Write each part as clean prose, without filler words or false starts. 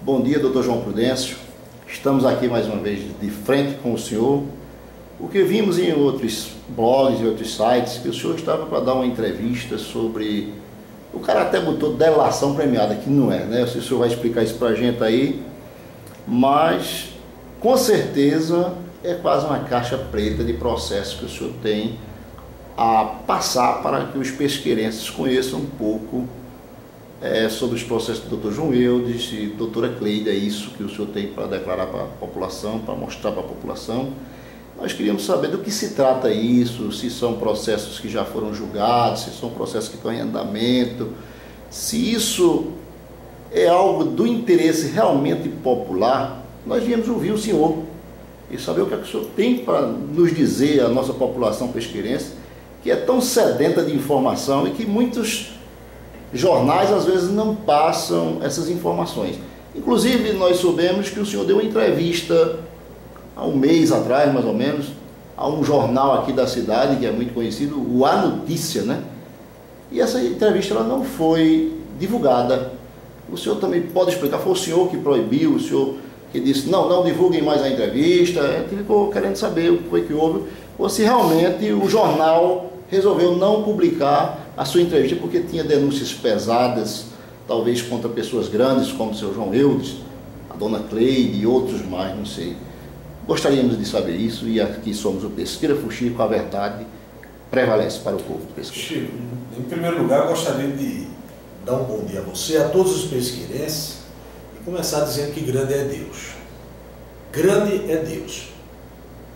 Bom dia, doutor João Prudêncio. Estamos aqui mais uma vez de frente com o senhor. O que vimos em outros blogs e outros sites, que o senhor estava para dar uma entrevista sobre... O cara até botou delação premiada, que não é, né? O senhor vai explicar isso para a gente aí, mas com certeza é quase uma caixa preta de processos que o senhor tem a passar para que os pesqueirenses conheçam um pouco sobre os processos do Dr. João Eudes e doutora Cleide. É isso que o senhor tem para declarar para a população, para mostrar para a população. Nós queríamos saber do que se trata isso, se são processos que já foram julgados, se são processos que estão em andamento, se isso é algo do interesse realmente popular. Nós viemos ouvir o senhor e saber o que é que o senhor tem para nos dizer, a nossa população pesqueirense, que é tão sedenta de informação e que muitos jornais às vezes não passam essas informações. Inclusive nós soubemos que o senhor deu uma entrevista há um mês atrás, mais ou menos, a um jornal aqui da cidade que é muito conhecido, o A Notícia, né? E essa entrevista ela não foi divulgada. O senhor também pode explicar? Foi o senhor que proibiu, o senhor que disse não divulguem mais a entrevista? A gente ficou querendo saber o que foi que houve, ou se realmente o jornal resolveu não publicar a sua entrevista porque tinha denúncias pesadas, talvez contra pessoas grandes como o seu João Eudes, a dona Cleide e outros mais, não sei. Gostaríamos de saber isso, e aqui somos o Pesqueira Fuxico, a verdade prevalece para o povo do pesqueiro. Chico, em primeiro lugar, eu gostaria de dar um bom dia a você, a todos os pesqueirenses, e começar dizendo que grande é Deus. Grande é Deus.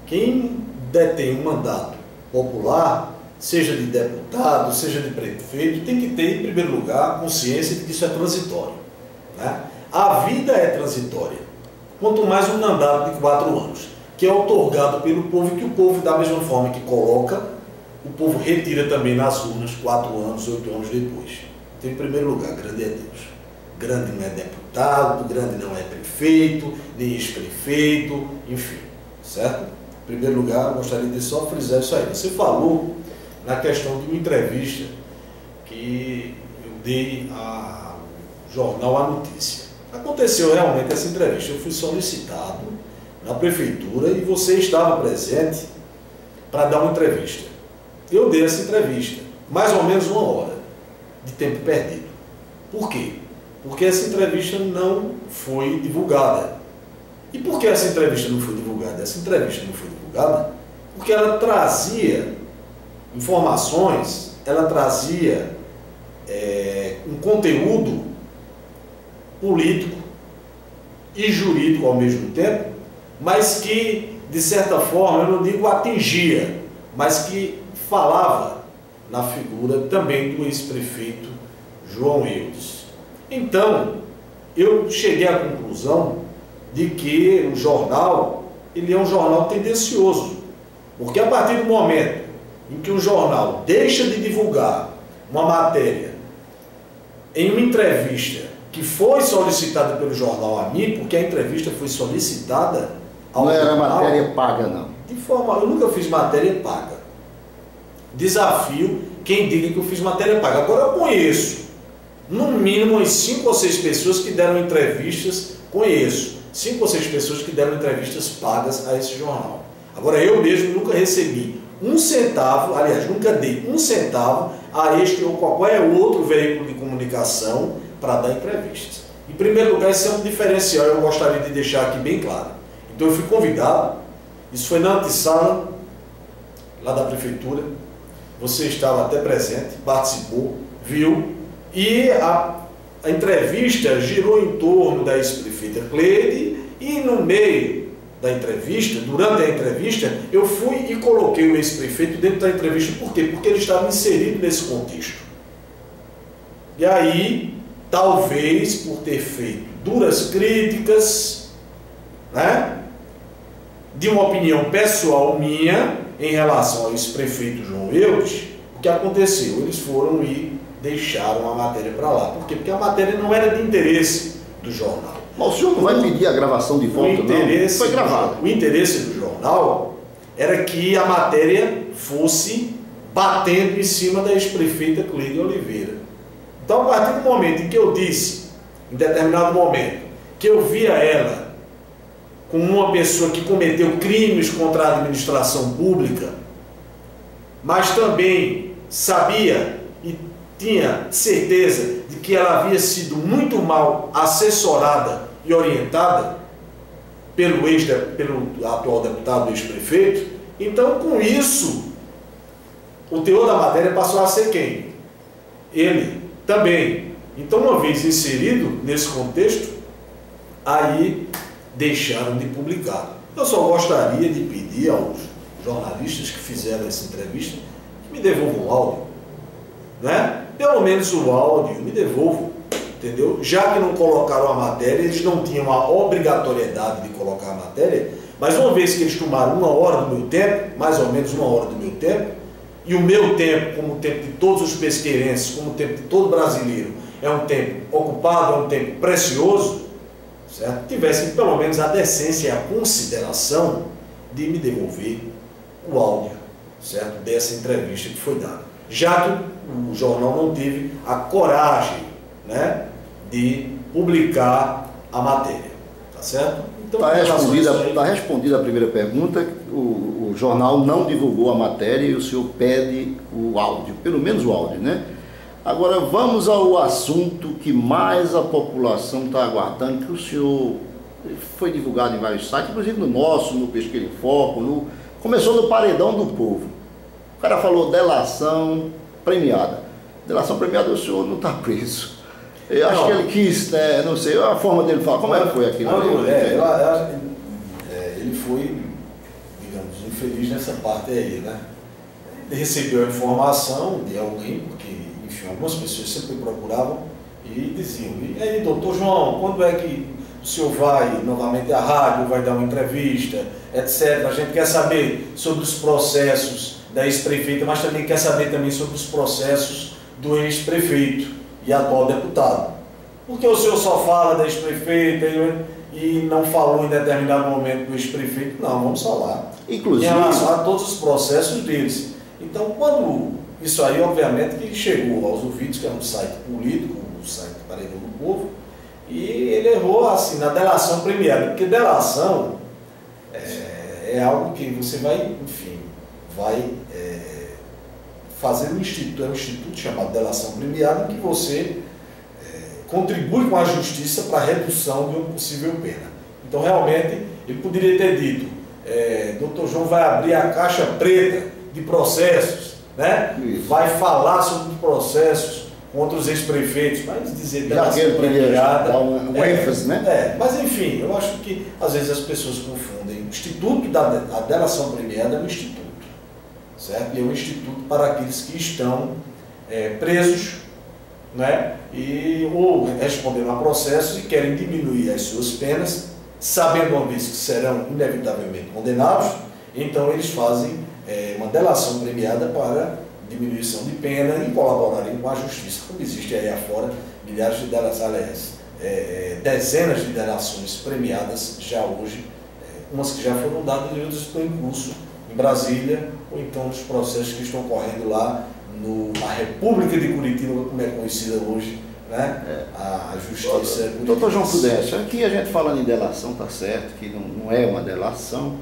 Quem detém um mandato popular, seja de deputado, seja de prefeito, tem que ter, em primeiro lugar, consciência de que isso é transitório, né? A vida é transitória, quanto mais um mandato de 4 anos, que é outorgado pelo povo, e que o povo, da mesma forma que coloca, o povo retira também nas urnas 4 anos, 8 anos depois. Então, em primeiro lugar, grande é Deus. Grande não é deputado, grande não é prefeito, nem ex-prefeito, enfim, certo? Em primeiro lugar, eu gostaria de só frisar isso aí. Você falou na questão de uma entrevista que eu dei ao jornal A Notícia. Aconteceu realmente essa entrevista, eu fui solicitado na prefeitura e você estava presente para dar uma entrevista. Eu dei essa entrevista, mais ou menos 1 hora de tempo perdido. Por quê? Porque essa entrevista não foi divulgada. E por que essa entrevista não foi divulgada? Essa entrevista não foi divulgada porque ela trazia informações, ela trazia um conteúdo político e jurídico ao mesmo tempo, mas que, de certa forma, eu não digo atingia, mas que falava na figura também do ex-prefeito João Eudes. Então, eu cheguei à conclusão de que o jornal, ele é um jornal tendencioso, porque a partir do momento em que o jornal deixa de divulgar uma matéria em uma entrevista que foi solicitada pelo jornal a mim, porque a entrevista foi solicitada ao jornal. Não era matéria paga, não. De forma, eu nunca fiz matéria paga. Desafio quem diga que eu fiz matéria paga. Agora eu conheço, no mínimo, umas 5 ou 6 pessoas que deram entrevistas, conheço 5 ou 6 pessoas que deram entrevistas pagas a esse jornal. Agora eu mesmo nunca recebi 1 centavo, aliás, nunca dei 1 centavo a este ou qualquer outro veículo de comunicação para dar entrevistas. Em primeiro lugar, esse é um diferencial, eu gostaria de deixar aqui bem claro. Então eu fui convidado, isso foi na antessala, lá da prefeitura, você estava até presente, participou, viu, e a entrevista girou em torno da ex-prefeita Cleide, e no meio da entrevista, durante a entrevista, eu fui e coloquei o ex-prefeito dentro da entrevista. Por quê? Porque ele estava inserido nesse contexto. E aí, talvez por ter feito duras críticas, né, de uma opinião pessoal minha em relação ao ex-prefeito João Eudes, o que aconteceu? Eles foram e deixaram a matéria para lá. Por quê? Porque a matéria não era de interesse do jornal. Mas o senhor não vai pedir a gravação de volta, não? Foi gravado. O interesse do jornal era que a matéria fosse batendo em cima da ex-prefeita Cleide Oliveira. Então, a partir do momento em que eu disse, em determinado momento, que eu via ela como uma pessoa que cometeu crimes contra a administração pública, mas também sabia e tinha certeza de que ela havia sido muito mal assessorada e orientada pelo atual deputado, ex-prefeito. Então, com isso, o teor da matéria passou a ser quem? Ele também. Então, uma vez inserido nesse contexto, aí deixaram de publicar. Eu só gostaria de pedir aos jornalistas que fizeram essa entrevista que me devolvam o áudio, né? Pelo menos o áudio me devolvam, entendeu? Já que não colocaram a matéria, eles não tinham a obrigatoriedade de colocar a matéria, mas uma vez que eles tomaram 1 hora do meu tempo, mais ou menos 1 hora do meu tempo, e o meu tempo, como o tempo de todos os pesqueirenses, como o tempo de todo brasileiro, é um tempo ocupado, é um tempo precioso, certo? Tivessem pelo menos a decência e a consideração de me devolver o áudio, certo? Dessa entrevista que foi dada. Já que o jornal não teve a coragem, né, de publicar a matéria, tá certo? Então, está respondida a primeira pergunta. O jornal não divulgou a matéria e o senhor pede o áudio, pelo menos o áudio, né? Agora vamos ao assunto que mais a população está aguardando, que o senhor foi divulgado em vários sites, inclusive no nosso, no Pesqueira em Foco, começou no Paredão do Povo. O cara falou delação premiada. Delação premiada, o senhor não está preso. Eu acho que ele quis, né, não sei, a forma dele falar, como é que foi aquilo? Ele foi, digamos, infeliz nessa parte aí, né? Ele recebeu a informação de alguém, porque, enfim, algumas pessoas sempre procuravam e diziam: e aí, doutor João, quando é que o senhor vai novamente à rádio, vai dar uma entrevista, etc. A gente quer saber sobre os processos da ex-prefeita, mas também quer saber também sobre os processos do ex-prefeito e atual deputado. Porque o senhor só fala da ex-prefeita e não falou em determinado momento do ex-prefeito? Não, vamos falar. Inclusive, em relação a todos os processos deles. Então, quando isso aí, obviamente, que chegou aos ouvidos, que é um site político, o site do Paredão do Povo, e ele errou assim na delação premiada, porque delação é algo que você vai, enfim, fazer um instituto chamado delação premiada, em que você contribui com a justiça para a redução de uma possível pena. Então, realmente, ele poderia ter dito: doutor João vai abrir a caixa preta de processos, né? Vai falar sobre os processos contra os ex-prefeitos, mas dizer delação premiada, dar um ênfase, né? Mas, enfim, eu acho que às vezes as pessoas confundem. O instituto da delação premiada é um instituto, certo? E é um instituto para aqueles que estão presos, né? Ou respondendo a processos e querem diminuir as suas penas, sabendo uma vez que serão inevitavelmente condenados. Então eles fazem uma delação premiada para diminuição de pena e colaborarem com a justiça, como existe aí afora milhares de delações, aliás, dezenas de delações premiadas já hoje, umas que já foram dadas e outras estão em curso em Brasília, ou então nos processos que estão correndo lá na República de Curitiba, como é conhecida hoje, né? A justiça. Doutor João Prudêncio, aqui a gente falando em delação, está certo que não é uma delação,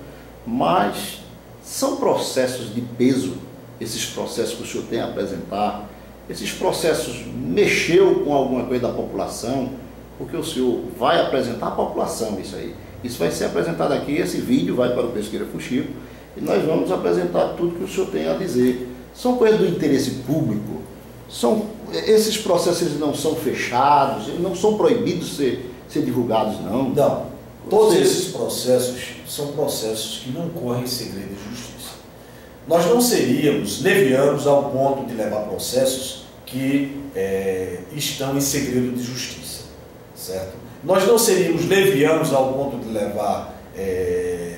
mas são processos de peso, esses processos que o senhor tem a apresentar, esses processos mexeu com alguma coisa da população, porque o senhor vai apresentar à população isso aí. Isso vai ser apresentado aqui, esse vídeo vai para o Pesqueira Fuxico, e nós vamos apresentar tudo que o senhor tem a dizer. São coisas do interesse público, esses processos não são fechados, eles não são proibidos de ser divulgados, não. Não, todos esses processos são processos que não correm segredo de justiça. Nós não seríamos levianos ao ponto de levar processos que estão em segredo de justiça, certo? Nós não seríamos levianos ao ponto de levar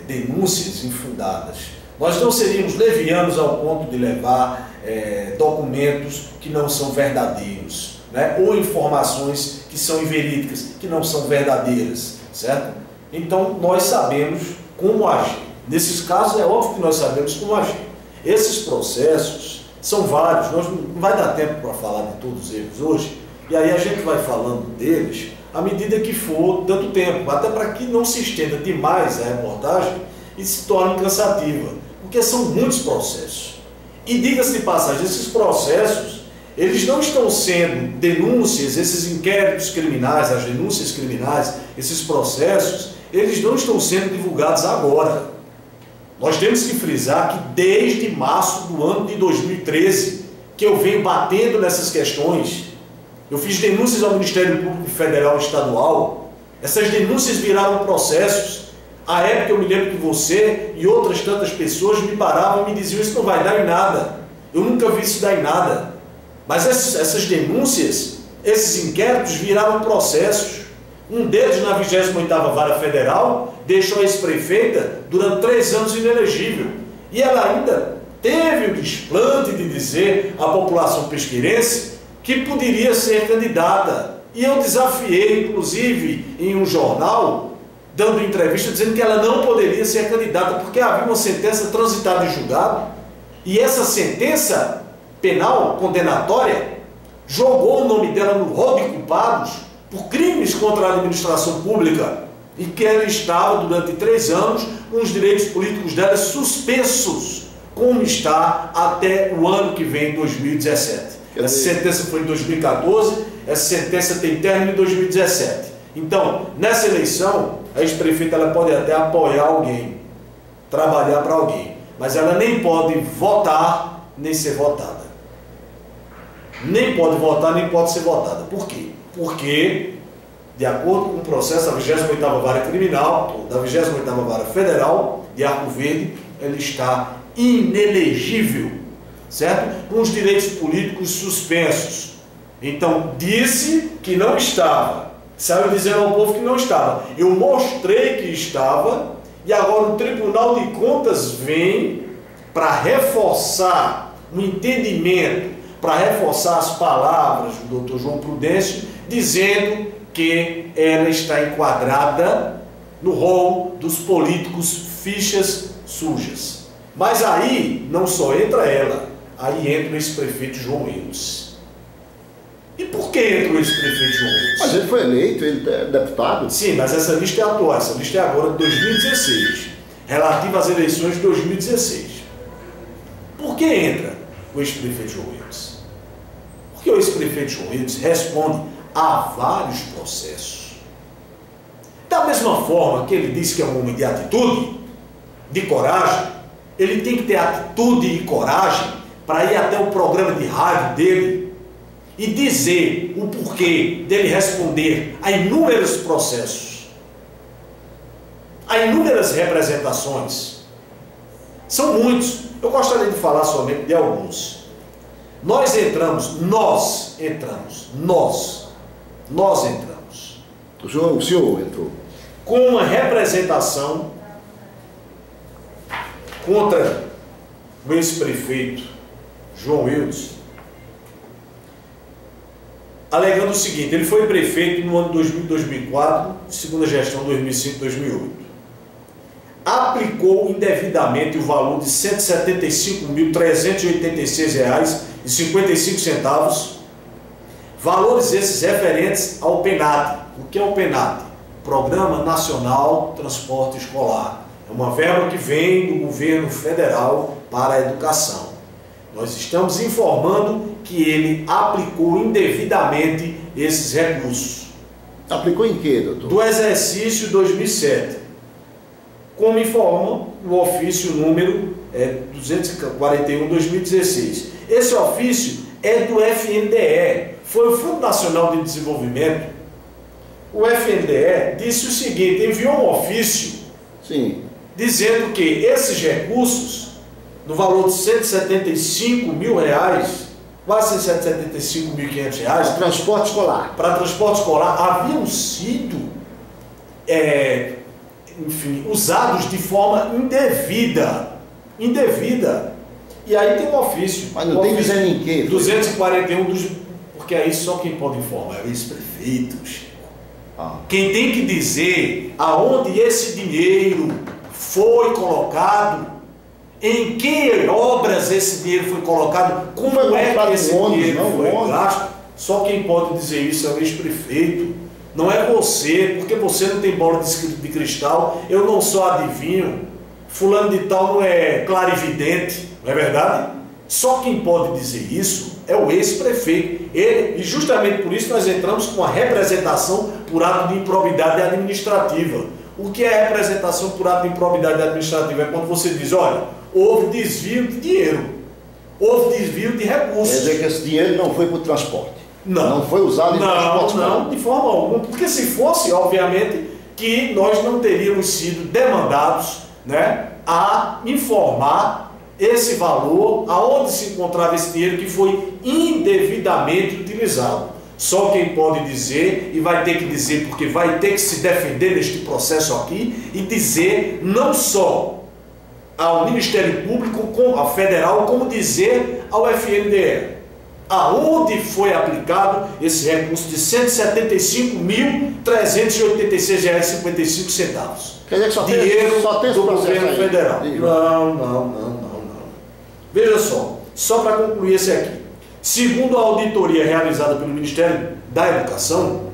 denúncias infundadas. Nós não seríamos levianos ao ponto de levar documentos que não são verdadeiros, né? Ou informações que são inverídicas, que não são verdadeiras, certo? Então, nós sabemos como agir. Nesses casos, é óbvio que nós sabemos como agir. Esses processos são vários, não vai dar tempo para falar de todos eles hoje, e aí a gente vai falando deles à medida que for dando tempo, até para que não se estenda demais a reportagem e se torne cansativa, porque são muitos processos. E diga-se de passagem, esses processos, eles não estão sendo denúncias, esses inquéritos criminais, as denúncias criminais, esses processos, eles não estão sendo divulgados agora. Nós temos que frisar que desde março do ano de 2013, que eu venho batendo nessas questões, eu fiz denúncias ao Ministério Público Federal e Estadual, essas denúncias viraram processos. À época eu me lembro que você e outras tantas pessoas me paravam e me diziam: isso não vai dar em nada, eu nunca vi isso dar em nada. Mas essas denúncias, esses inquéritos viraram processos. Um deles, na 28ª Vara Federal, deixou a ex-prefeita durante 3 anos inelegível. E ela ainda teve o desplante de dizer à população pesqueirense que poderia ser candidata. E eu desafiei, inclusive, em um jornal, dando entrevista, dizendo que ela não poderia ser candidata, porque havia uma sentença transitada em julgado, e essa sentença penal, condenatória, jogou o nome dela no rol de culpados por crimes contra a administração pública, e que ela estava, durante 3 anos, com os direitos políticos dela suspensos, como está até o ano que vem, 2017. Essa sentença foi em 2014, essa sentença tem término em 2017. Então, nessa eleição, a ex-prefeita ela pode até apoiar alguém, trabalhar para alguém, mas ela nem pode votar, nem ser votada. Nem pode votar, nem pode ser votada. Por quê? Porque, de acordo com o processo da 28ª Vara Criminal, ou da 28ª Vara Federal de Arco Verde, ela está inelegível, certo? Com os direitos políticos suspensos. Então, disse que não estava. Saiu dizendo ao povo que não estava. Eu mostrei que estava, e agora o Tribunal de Contas vem para reforçar o entendimento, para reforçar as palavras do Dr. João Prudêncio, dizendo que ela está enquadrada no rol dos políticos fichas sujas. Mas aí não só entra ela, aí entra o ex-prefeito João Eudes. E por que entrou esse prefeito João Eudes? Mas ele foi eleito, ele é deputado. Sim, mas essa lista é atual, essa lista é agora de 2016, relativa às eleições de 2016. Por que entra o ex-prefeito João Eudes? Porque o ex-prefeito João Eudes responde a vários processos. Da mesma forma que ele disse que é um homem de atitude, de coragem, ele tem que ter atitude e coragem para ir até o programa de rádio dele e dizer o porquê dele responder a inúmeros processos, a inúmeras representações. São muitos. Eu gostaria de falar somente de alguns. Nós entramos. O senhor entrou com uma representação contra o ex-prefeito João Eudes, alegando o seguinte: ele foi prefeito no ano de 2004, segunda gestão 2005-2008. Aplicou indevidamente o valor de R$ 175.386,55, valores esses referentes ao PENAD. O que é o PENAD? Programa Nacional Transporte Escolar. É uma verba que vem do governo federal para a educação. Nós estamos informando que ele aplicou indevidamente esses recursos. Aplicou em quê, doutor? Do exercício 2007. Como informa o ofício número 241/2016. Esse ofício é do FNDE, foi o Fundo Nacional de Desenvolvimento. O FNDE disse o seguinte: enviou um ofício, sim, dizendo que esses recursos, no valor de R$ 175 mil, quase R$ 175.500, para transporte escolar. Para transporte escolar, haviam sido, usados de forma indevida. E aí tem um ofício. Mas não tem dizendo em quê? 241, porque aí só quem pode informar é o ex-prefeito, Chico. Quem tem que dizer aonde esse dinheiro foi colocado, em que obras esse dinheiro foi colocado, como é que esse dinheiro foi gasto, só quem pode dizer isso é o ex-prefeito. Não é você, porque você não tem bola de cristal, eu não sou adivinho, fulano de tal não é clarividente, não é verdade? Só quem pode dizer isso é o ex-prefeito. E justamente por isso nós entramos com a representação por ato de improbidade administrativa. O que é representação por ato de improbidade administrativa? É quando você diz, olha, houve desvio de dinheiro, houve desvio de recursos. Quer dizer que esse dinheiro não foi para o transporte? Não foi usado em transporte? Não, de forma alguma. Porque se fosse, obviamente, que nós não teríamos sido demandados, né, a informar esse valor, aonde se encontrava esse dinheiro que foi indevidamente utilizado. Só quem pode dizer, e vai ter que dizer, porque vai ter que se defender neste processo aqui, e dizer não só ao Ministério Público, ao Federal, como dizer ao FNDE, aonde foi aplicado esse recurso de R$ 175.386,55. Quer dizer que só dinheiro tem do governo federal. Não. Veja só para concluir esse aqui. Segundo a auditoria realizada pelo Ministério da Educação,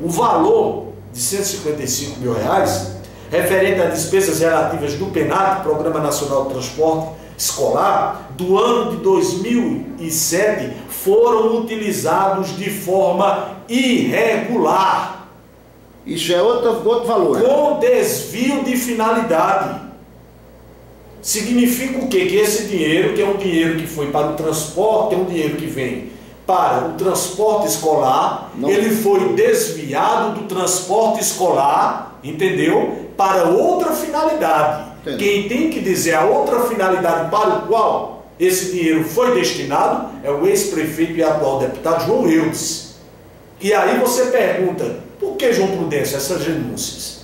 o valor de R$ 155 mil referente a despesas relativas do PENAT, Programa Nacional de Transporte Escolar, do ano de 2007, foram utilizados de forma irregular. Isso é outro valor. Com desvio de finalidade. Significa o quê? Que esse dinheiro, que é um dinheiro que foi para o transporte, é um dinheiro que vem para o transporte escolar, ele foi desviado do transporte escolar, entendeu? Para outra finalidade. Entendi. Quem tem que dizer a outra finalidade para o qual esse dinheiro foi destinado é o ex-prefeito e atual deputado João Eudes. E aí você pergunta, por que, João Prudêncio, essas renúncias?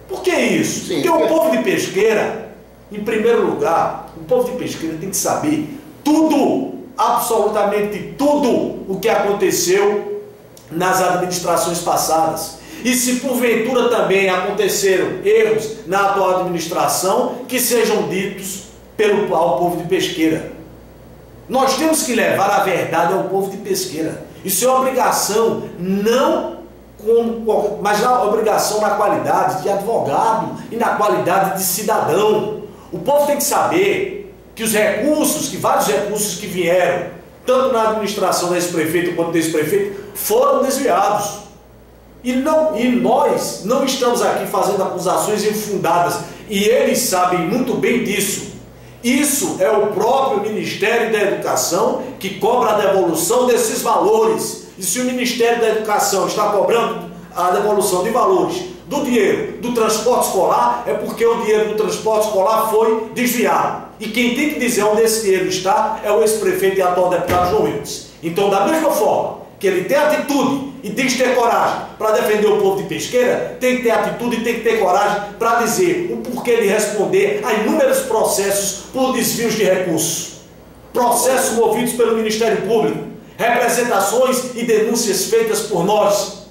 Por que isso? Sim, porque o povo de Pesqueira, em primeiro lugar, o povo de Pesqueira tem que saber tudo, absolutamente tudo o que aconteceu nas administrações passadas. E se porventura também aconteceram erros na atual administração, que sejam ditos ao povo de Pesqueira. Nós temos que levar a verdade ao povo de Pesqueira. Isso é obrigação, mas a obrigação na qualidade de advogado e na qualidade de cidadão. O povo tem que saber que os recursos, que vários recursos que vieram, tanto na administração desse prefeito quanto desse prefeito, foram desviados. E nós não estamos aqui fazendo acusações infundadas, e eles sabem muito bem disso. Isso é o próprio Ministério da Educação que cobra a devolução desses valores. E se o Ministério da Educação está cobrando a devolução de valores do dinheiro do transporte escolar, é porque o dinheiro do transporte escolar foi desviado. E quem tem que dizer onde esse dinheiro está é o ex-prefeito e atual deputado João Eudes. Então, da mesma forma que ele tem atitude e tem que ter coragem para defender o povo de Pesqueira, tem que ter atitude e tem que ter coragem para dizer o porquê de responder a inúmeros processos por desvios de recursos. Processos movidos pelo Ministério Público, representações e denúncias feitas por nós.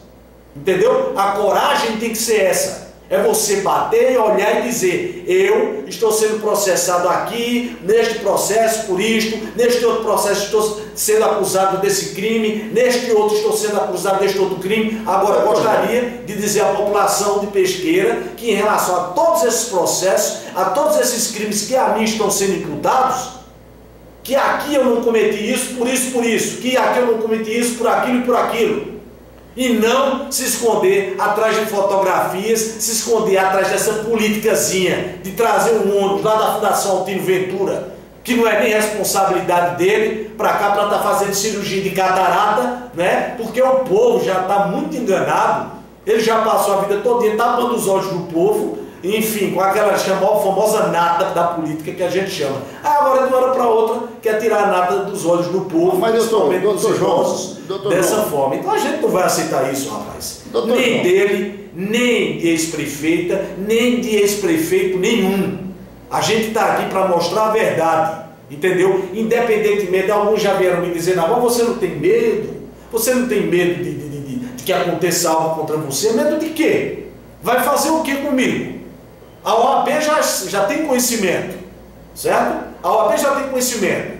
Entendeu? A coragem tem que ser essa. É você bater e olhar e dizer, eu estou sendo processado aqui, neste processo por isto, neste outro processo estou sendo acusado desse crime, neste outro estou sendo acusado deste outro crime. Agora, eu gostaria de dizer à população de Pesqueira que em relação a todos esses processos, a todos esses crimes que a mim estão sendo imputados, que aqui eu não cometi isso, por isso, que aqui eu não cometi isso, por aquilo e por aquilo. E não se esconder atrás de fotografias, se esconder atrás dessa politicazinha de trazer um ônibus lá da Fundação Altino Ventura, que não é nem responsabilidade dele, para cá para estar fazendo cirurgia de catarata, né? Porque o povo já está muito enganado, ele já passou a vida toda tapando os olhos do povo, enfim, com aquela famosa nata da política que a gente chama. Agora, de uma hora para outra, quer tirar a nata dos olhos do povo, mas principalmente dos idosos, dessa forma. Então a gente não vai aceitar isso, rapaz. Nem dele, nem de ex-prefeita, nem de ex-prefeito nenhum. A gente está aqui para mostrar a verdade, entendeu? Independentemente, alguns já vieram me dizer, não, você não tem medo? Você não tem medo de que aconteça algo contra você? Medo de quê? Vai fazer o que comigo? A OAB já tem conhecimento, certo? A OAB já tem conhecimento.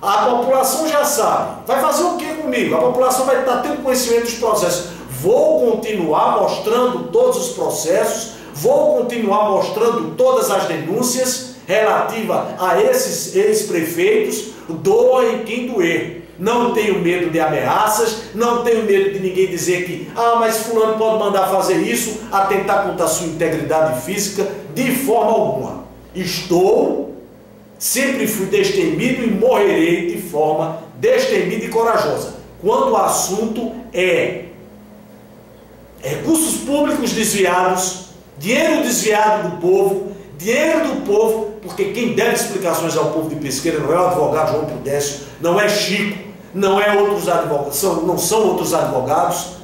A população já sabe. Vai fazer o que comigo? A população vai estar tendo conhecimento dos processos. vou continuar mostrando todos os processos, vou continuar mostrando todas as denúncias relativas a esses ex-prefeitos, doem quem doer. Não tenho medo de ameaças, não tenho medo de ninguém dizer que mas fulano pode mandar fazer isso, atentar contra a sua integridade física, de forma alguma. Sempre fui destemido e morrerei de forma destemida e corajosa. Quando o assunto é recursos públicos desviados, dinheiro desviado do povo, porque quem deve explicações ao povo de Pesqueira não é o advogado João Prudêncio, não é Chico, não é outros advogados, não são outros advogados,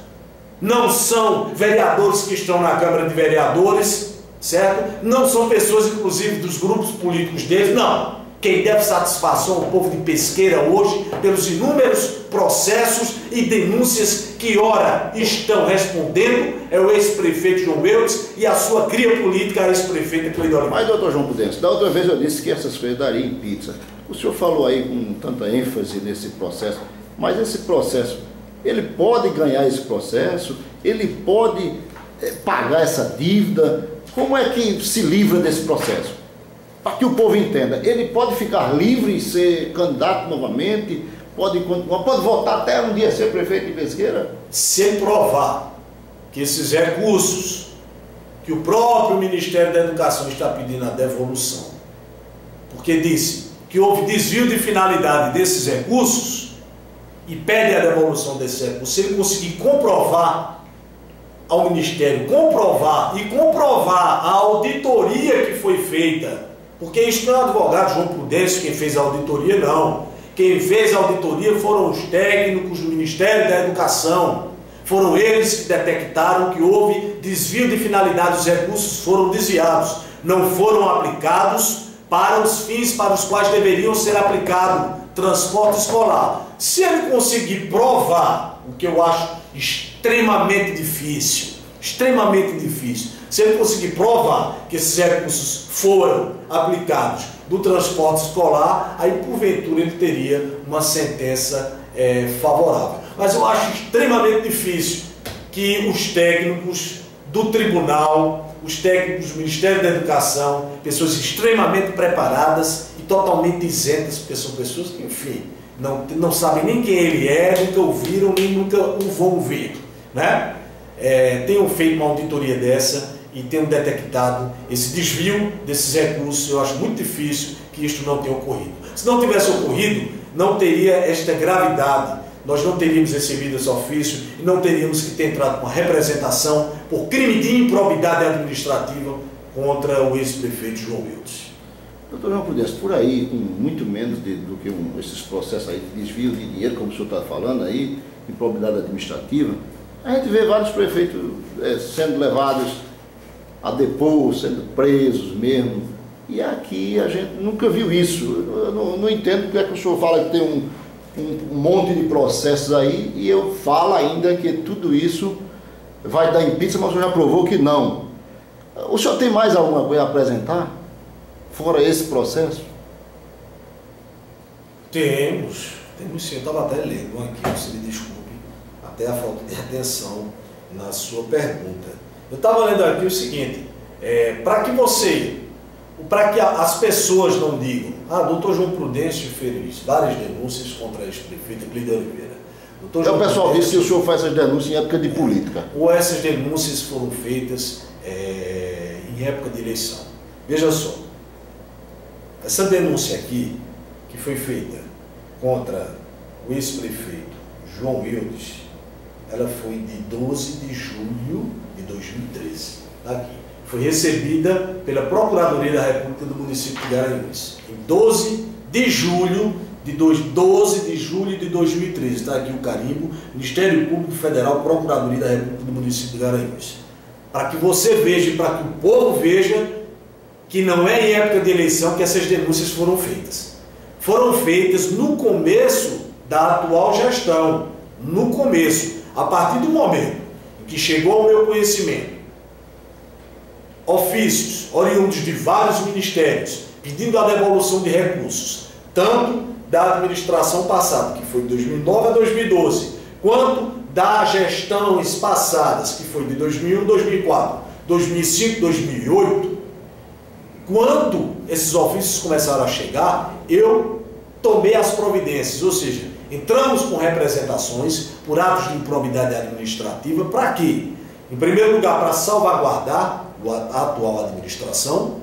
não são vereadores que estão na Câmara de Vereadores, certo? Não são pessoas, inclusive, dos grupos políticos deles, não. Quem deve satisfação ao povo de Pesqueira hoje, pelos inúmeros processos e denúncias que, ora, estão respondendo, é o ex-prefeito João Eudes e a sua cria política, a ex-prefeita Cleide. Mas, doutor João Prudêncio, da outra vez eu disse que essas coisas dariam em pizza. O senhor falou aí com tanta ênfase nesse processo, mas esse processo, ele pode ganhar esse processo, ele pode pagar essa dívida. Como é que se livra desse processo? Para que o povo entenda, ele pode ficar livre e ser candidato novamente, pode votar até um dia ser prefeito de Pesqueira? Se provar que esses recursos que o próprio Ministério da Educação está pedindo a devolução, porque disse que houve desvio de finalidade desses recursos e pede a devolução desses recursos, se ele conseguir comprovar ao Ministério, comprovar a auditoria que foi feita, porque isso não é o advogado João Prudêncio quem fez a auditoria, não. Quem fez a auditoria foram os técnicos do Ministério da Educação. Foram eles que detectaram que houve desvio de finalidade, os recursos foram desviados, não foram aplicados para os fins para os quais deveriam ser aplicados, transporte escolar. Se ele conseguir provar, o que eu acho extremamente difícil, se ele conseguir provar que esses recursos foram aplicados do transporte escolar, aí porventura ele teria uma sentença favorável. Mas eu acho extremamente difícil que os técnicos do tribunal, os técnicos do Ministério da Educação, pessoas extremamente preparadas e totalmente isentas, porque são pessoas que, enfim, não sabem nem quem ele é, nunca o viram, nem nunca o vão ver, né? Tenham feito uma auditoria dessa e tenham detectado esse desvio desses recursos. Eu acho muito difícil que isto não tenha ocorrido. Se não tivesse ocorrido, não teria esta gravidade, nós não teríamos recebido esse ofício e não teríamos que ter entrado com uma representação por crime de improbidade administrativa contra o ex-prefeito João Eudes. Doutor João Prudêncio, por aí, com muito menos do que esses processos aí de desvio de dinheiro, como o senhor está falando aí, improbidade administrativa, a gente vê vários prefeitos sendo levados a depor, sendo presos mesmo, e aqui a gente nunca viu isso. Eu não entendo porque é que o senhor fala que tem um monte de processos aí, e eu falo ainda que tudo isso vai dar em pizza, mas o senhor já provou que não. O senhor tem mais alguma coisa a apresentar, fora esse processo? Temos sim, eu estava até lendo aqui, você me desculpe, até a falta de atenção na sua pergunta. Eu estava lendo aqui o seguinte, para que as pessoas não digam, doutor João Prudêncio fez várias denúncias contra a ex-prefeita Cleide Oliveira. O pessoal disse que o senhor faz essas denúncias em época de política. Ou essas denúncias foram feitas em época de eleição. Veja só, essa denúncia aqui, que foi feita contra o ex-prefeito João Eudes, ela foi de 12 de julho de 2013. Aqui. Foi recebida pela Procuradoria da República do município de Garanhuns. Em 12 de julho de 2013. Está aqui o carimbo, Ministério Público Federal, Procuradoria da República do município de Garanhuns. Para que você veja e para que o povo veja que não é em época de eleição que essas denúncias foram feitas. Foram feitas no começo da atual gestão. No começo. A partir do momento em que chegou ao meu conhecimento ofícios oriundos de vários ministérios pedindo a devolução de recursos, tanto da administração passada, que foi de 2009 a 2012, quanto das gestões passadas, que foi de 2001, 2004, 2005, 2008, quando esses ofícios começaram a chegar, eu tomei as providências, ou seja, entramos com representações por atos de improbidade administrativa, para quê? Em primeiro lugar, para salvaguardar a atual administração,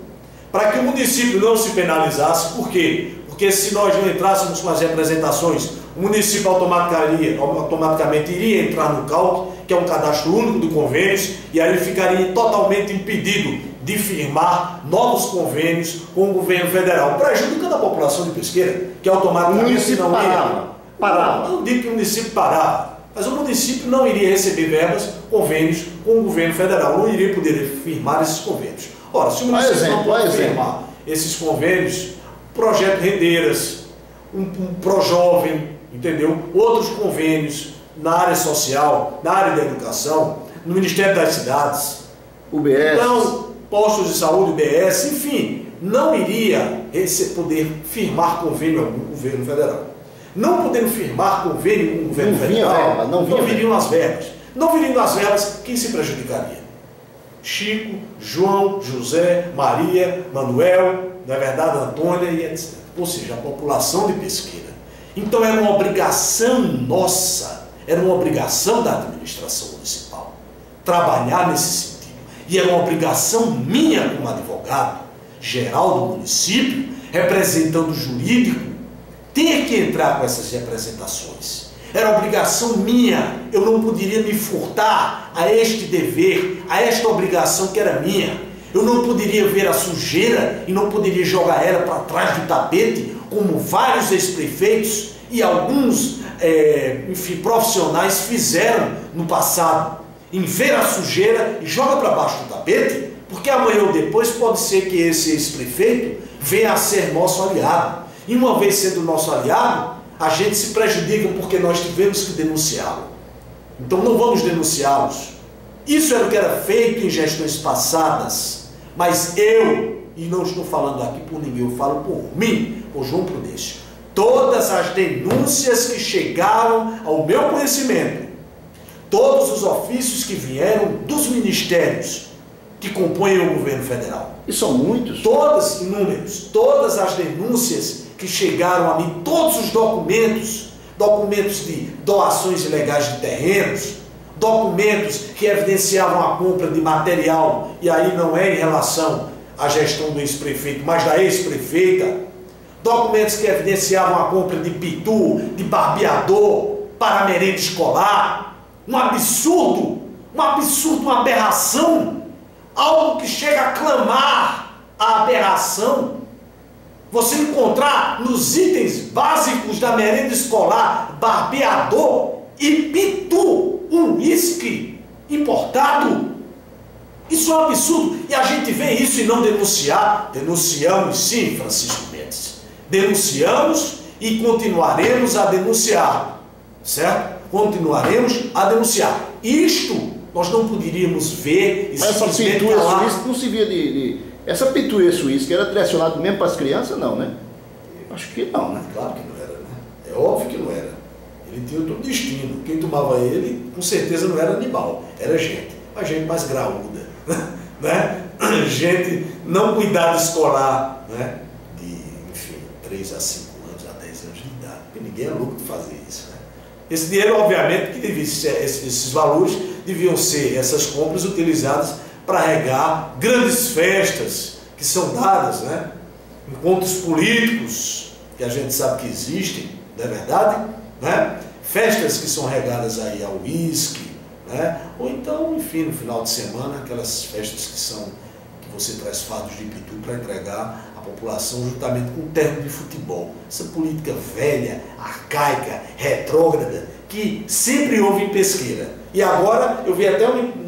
para que o município não se penalizasse. Por quê? Porque se nós não entrássemos com as representações, o município automaticamente iria entrar no CAUC, que é um cadastro único de convênios, e aí ficaria totalmente impedido de firmar novos convênios com o governo federal, prejudicando a população de Pesqueira, que automaticamente o município não parava. Não digo que o município parava, mas o município não iria receber verbas, convênios com o governo federal, não iria poder firmar esses convênios. Ora, se o município não pode firmar esses convênios, projeto Rendeiras, um Projovem, entendeu? Outros convênios na área social, na área da educação, no Ministério das Cidades, UBS. Então, postos de saúde, UBS, enfim, não iria poder firmar convênio algum com o governo federal. Não podendo firmar convênio com o governo federal, não viriam as verbas. Não viriam as verbas, quem se prejudicaria? Chico, João, José, Maria, Manuel, na verdade, Antônia e etc. Ou seja, a população de Pesqueira. Então era uma obrigação nossa, era uma obrigação da administração municipal trabalhar nesse sentido. E era uma obrigação minha como advogado geral do município, representando o jurídico, ter que entrar com essas representações. Era obrigação minha, eu não poderia me furtar a este dever, a esta obrigação que era minha. Eu não poderia ver a sujeira e não poderia jogar ela para trás do tapete, como vários ex-prefeitos e alguns profissionais fizeram no passado, em ver a sujeira e joga para baixo do tapete, porque amanhã ou depois pode ser que esse ex-prefeito venha a ser nosso aliado. E uma vez sendo nosso aliado, a gente se prejudica porque nós tivemos que denunciá-lo. Então não vamos denunciá-los. Isso era o que era feito em gestões passadas. Mas eu, e não estou falando aqui por ninguém, eu falo por mim, por João Prudêncio, todas as denúncias que chegaram ao meu conhecimento, todos os ofícios que vieram dos ministérios que compõem o governo federal. E são muitos? Todas, inúmeros, todas as denúncias que chegaram a mim, todos os documentos de doações ilegais de terrenos, documentos que evidenciavam a compra de material, e aí não é em relação à gestão do ex-prefeito, mas da ex-prefeita, documentos que evidenciavam a compra de pitu, de barbeador para merenda escolar, um absurdo, uma aberração, algo que chega a clamar a aberração. Você encontrar nos itens básicos da merenda escolar barbeador e pitu, um uísque importado. Isso é um absurdo. E a gente vê isso e não denunciar. Denunciamos sim, Francisco Mendes. Denunciamos e continuaremos a denunciar. Certo? Continuaremos a denunciar. Isto nós não poderíamos ver. Essa pintura suíça não se via Essa pintura suíça que era direcionada mesmo para as crianças, não, né? Acho que não, né? Claro que não era, né? É óbvio que não era. Ele tinha outro destino. Quem tomava ele, com certeza não era animal, era gente. Mas gente mais graúda, né? Gente não cuidado escolar, né? De, enfim, 3 a 5 anos, a 10 anos de idade. Porque ninguém é louco de fazer isso, né? Esse dinheiro, obviamente, que devia ser, esses valores deviam ser, essas compras utilizadas para regar grandes festas que são dadas, né? Encontros políticos, que a gente sabe que existem, não é verdade? Né? Festas que são regadas aí ao uísque, né? Ou então, enfim, no final de semana, aquelas festas que você traz fardos de pitu para entregar à população juntamente com o terno de futebol. Essa política velha, arcaica, retrógrada, que sempre houve em Pesqueira. E agora eu vi até um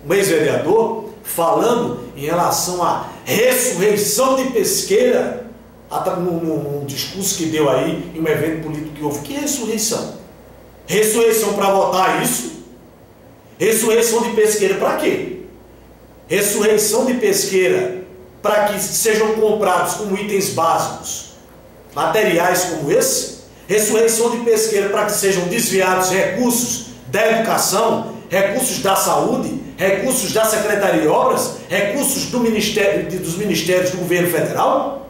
ex-vereador falando em relação à ressurreição de Pesqueira, num discurso que deu aí em um evento político que houve. Que ressurreição? Ressurreição para votar isso? Ressurreição de Pesqueira para quê? Ressurreição de Pesqueira para que sejam comprados como itens básicos materiais como esse? Ressurreição de Pesqueira para que sejam desviados recursos da educação, recursos da saúde, recursos da Secretaria de Obras, recursos dos ministérios do governo federal?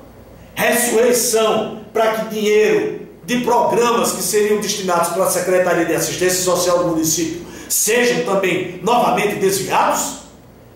Ressurreição para que dinheiro de programas que seriam destinados para a Secretaria de Assistência Social do município sejam também novamente desviados?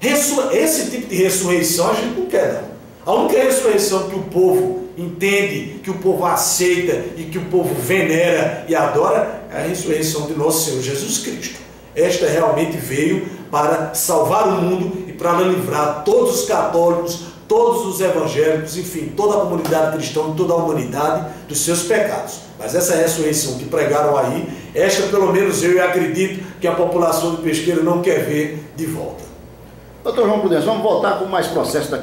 Esse tipo de ressurreição a gente não quer, não. A única ressurreição que o povo entende, que o povo aceita e que o povo venera e adora é a ressurreição de nosso Senhor Jesus Cristo. Esta realmente veio para salvar o mundo e para livrar todos os católicos, todos os evangélicos, enfim, toda a comunidade cristã e toda a humanidade dos seus pecados. Mas essa ressurreição que pregaram aí, esta pelo menos eu acredito que a população de Pesqueira não quer ver de volta. Doutor João Prudêncio, vamos voltar com mais processo daqui.